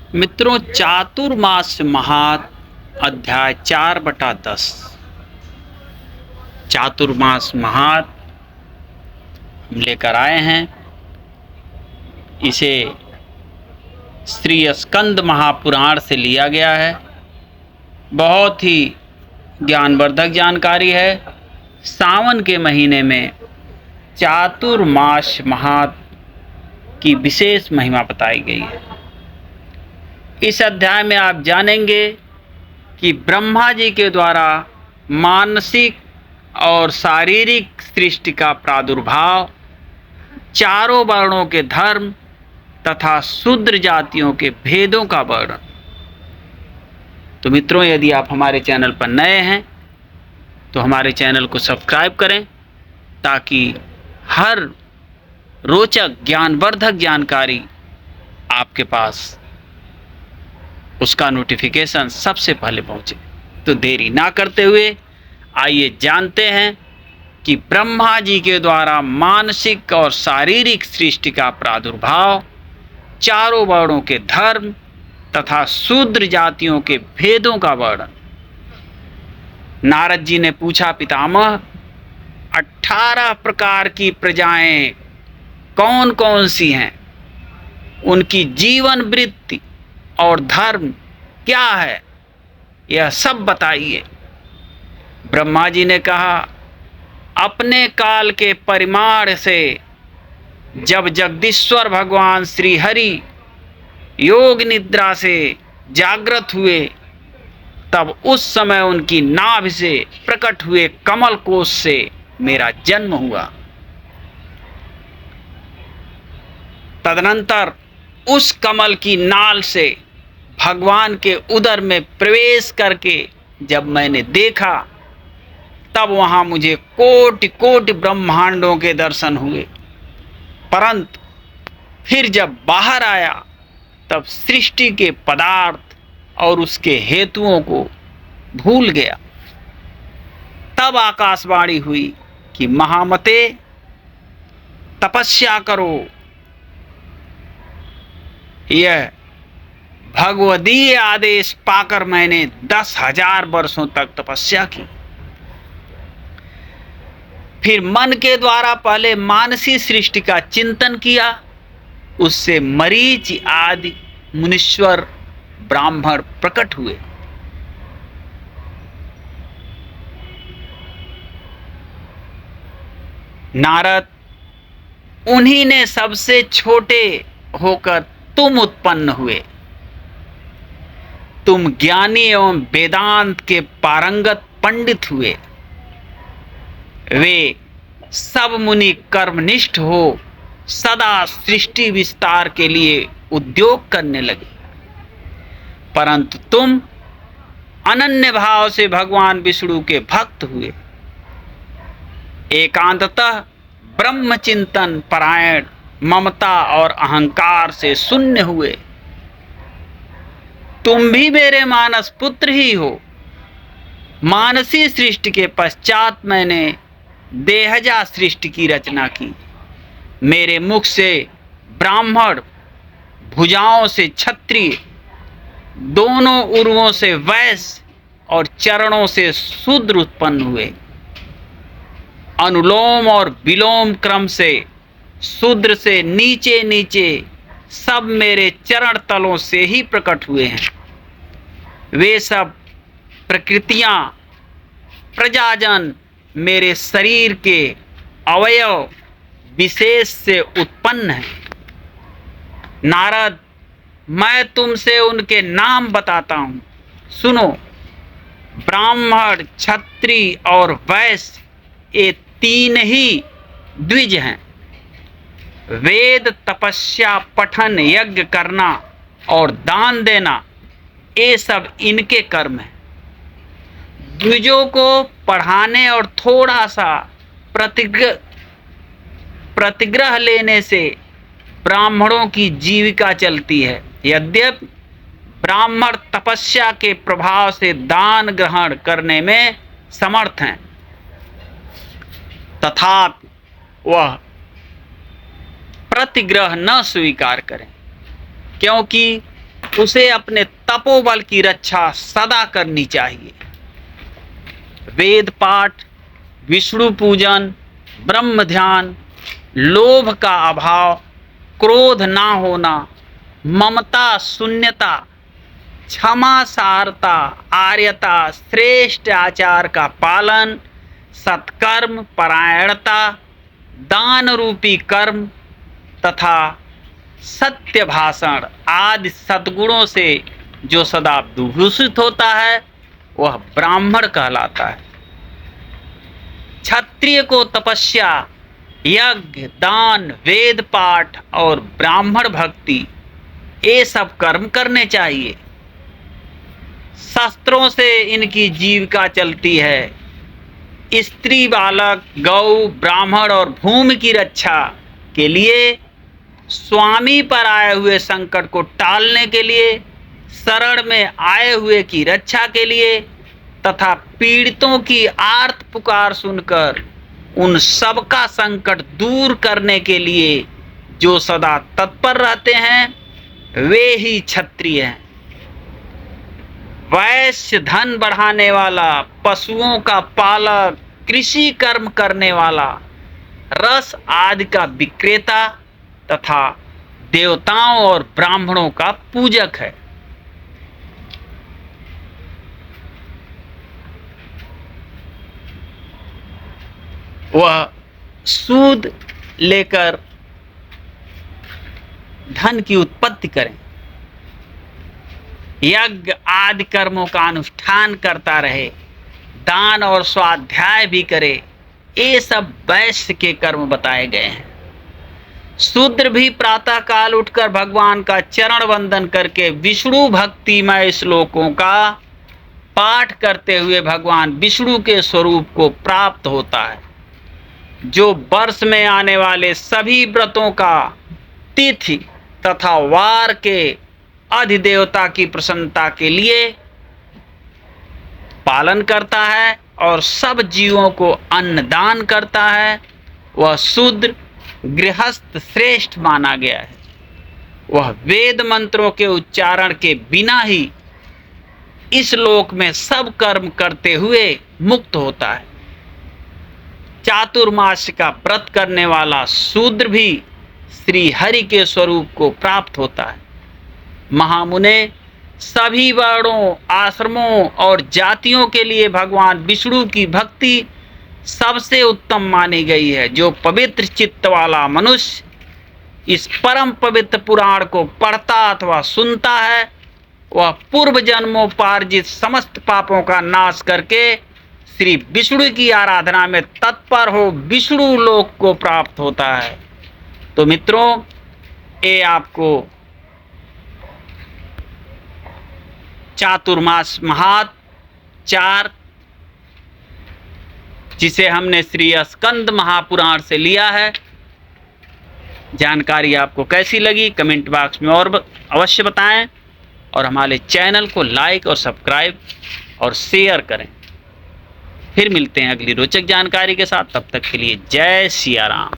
मित्रों, चातुर्मास महात्म अध्याय 4/10। चातुर्मास महात्म हम लेकर आए हैं। इसे श्री स्कंद महापुराण से लिया गया है। बहुत ही ज्ञानवर्धक जानकारी है। सावन के महीने में चातुर्मास महात्म की विशेष महिमा बताई गई है। इस अध्याय में आप जानेंगे कि ब्रह्मा जी के द्वारा मानसिक और शारीरिक सृष्टि का प्रादुर्भाव, चारों वर्णों के धर्म तथा शूद्र जातियों के भेदों का वर्णन। तो मित्रों, यदि आप हमारे चैनल पर नए हैं तो हमारे चैनल को सब्सक्राइब करें ताकि हर रोचक ज्ञानवर्धक जानकारी आपके पास उसका नोटिफिकेशन सबसे पहले पहुंचे। तो देरी ना करते हुए आइए जानते हैं कि ब्रह्मा जी के द्वारा मानसिक और शारीरिक सृष्टि का प्रादुर्भाव, चारों वर्णों के धर्म तथा शूद्र जातियों के भेदों का वर्णन। नारद जी ने पूछा, पितामह, 18 प्रकार की प्रजाएं कौन कौन सी हैं? उनकी जीवन वृत्ति और धर्म क्या है, यह सब बताइए। ब्रह्मा जी ने कहा, अपने काल के परिमाण से जब जगदीश्वर भगवान श्री हरि योग निद्रा से जागृत हुए, तब उस समय उनकी नाभि से प्रकट हुए कमल कोश से मेरा जन्म हुआ। तदनंतर उस कमल की नाल से भगवान के उदर में प्रवेश करके जब मैंने देखा, तब वहां मुझे कोटि कोटि ब्रह्मांडों के दर्शन हुए। परंतु फिर जब बाहर आया, तब सृष्टि के पदार्थ और उसके हेतुओं को भूल गया। तब आकाशवाणी हुई कि महामते, तपस्या करो। यह भगवदीय आदेश पाकर मैंने 10,000 वर्षों तक तपस्या की। फिर मन के द्वारा पहले मानसी सृष्टि का चिंतन किया। उससे मरीचि आदि मुनीश्वर ब्राह्मण प्रकट हुए। नारद, उन्हीं ने सबसे छोटे होकर तुम उत्पन्न हुए। तुम ज्ञानी एवं वेदांत के पारंगत पंडित हुए। वे सब मुनि कर्मनिष्ठ हो सदा सृष्टि विस्तार के लिए उद्योग करने लगे। परंतु तुम अनन्य भाव से भगवान विष्णु के भक्त हुए। एकांततः ब्रह्म चिंतन परायण, ममता और अहंकार से शून्य हुए। तुम भी मेरे मानस पुत्र ही हो। मानसी सृष्टि के पश्चात मैंने देहजा सृष्टि की रचना की। मेरे मुख से ब्राह्मण, भुजाओं से क्षत्रिय, दोनों उर्वों से वैश्य और चरणों से शूद्र उत्पन्न हुए। अनुलोम और विलोम क्रम से शूद्र से नीचे नीचे सब मेरे चरण तलों से ही प्रकट हुए हैं। वे सब प्रकृतियां, प्रजाजन मेरे शरीर के अवयव विशेष से उत्पन्न हैं। नारद, मैं तुमसे उनके नाम बताता हूं, सुनो। ब्राह्मण, क्षत्रिय और वैश्य, ये 3 ही द्विज हैं। वेद, तपस्या, पठन, यज्ञ करना और दान देना, ये सब इनके कर्म हैं। द्विजों को पढ़ाने और थोड़ा सा प्रतिग्रह लेने से ब्राह्मणों की जीविका चलती है। यद्यपि ब्राह्मण तपस्या के प्रभाव से दान ग्रहण करने में समर्थ हैं, तथापि वह प्रतिग्रह न स्वीकार करें, क्योंकि उसे अपने तपोबल की रक्षा सदा करनी चाहिए। वेद पाठ, विष्णु पूजन, ब्रह्म ध्यान, लोभ का अभाव, क्रोध ना होना, ममता शून्यता, क्षमा सारता, आर्यता, श्रेष्ठ आचार का पालन, सत्कर्म परायणता, दान रूपी कर्म तथा सत्य भाषण आदि सद्गुणों से जो सदा विभूषित होता है वह ब्राह्मण कहलाता है। क्षत्रिय को तपस्या, यज्ञ, दान, वेद पाठ और ब्राह्मण भक्ति ये सब कर्म करने चाहिए। शस्त्रों से इनकी जीविका चलती है। स्त्री, बालक, गौ, ब्राह्मण और भूमि की रक्षा के लिए, स्वामी पर आए हुए संकट को टालने के लिए, शरण में आए हुए की रक्षा के लिए तथा पीड़ितों की आर्त पुकार सुनकर उन सबका संकट दूर करने के लिए जो सदा तत्पर रहते हैं वे ही क्षत्रिय हैं। वैश्य धन बढ़ाने वाला, पशुओं का पालक, कृषि कर्म करने वाला, रस आदि का विक्रेता तथा देवताओं और ब्राह्मणों का पूजक है। वह सूद लेकर धन की उत्पत्ति करें, यज्ञ आदि कर्मों का अनुष्ठान करता रहे, दान और स्वाध्याय भी करे, ये सब वैश्य के कर्म बताए गए हैं। शूद्र भी प्रातः काल उठकर भगवान का चरण वंदन करके विष्णु भक्तिमय श्लोकों का पाठ करते हुए भगवान विष्णु के स्वरूप को प्राप्त होता है। जो वर्ष में आने वाले सभी व्रतों का तिथि तथा वार के अधिदेवता की प्रसन्नता के लिए पालन करता है और सब जीवों को अन्नदान करता है, वह शूद्र गृहस्थ श्रेष्ठ माना गया है। वह वेद मंत्रों के उच्चारण के बिना ही इस लोक में सब कर्म करते हुए मुक्त होता है। चातुर्मास का व्रत करने वाला शूद्र भी श्री हरि के स्वरूप को प्राप्त होता है। महामुने, सभी वर्णों, आश्रमों और जातियों के लिए भगवान विष्णु की भक्ति सबसे उत्तम मानी गई है। जो पवित्र चित्त वाला मनुष्य इस परम पवित्र पुराण को पढ़ता अथवा सुनता है वह पूर्व जन्मोपार्जित समस्त पापों का नाश करके श्री विष्णु की आराधना में तत्पर हो विष्णु लोक को प्राप्त होता है। तो मित्रों, ये आपको चातुर्मास महात्म 4 जिसे हमने श्री स्कंद महापुराण से लिया है, जानकारी आपको कैसी लगी कमेंट बॉक्स में और अवश्य बताएं और हमारे चैनल को लाइक और सब्सक्राइब और शेयर करें। फिर मिलते हैं अगली रोचक जानकारी के साथ, तब तक के लिए जय सिया राम।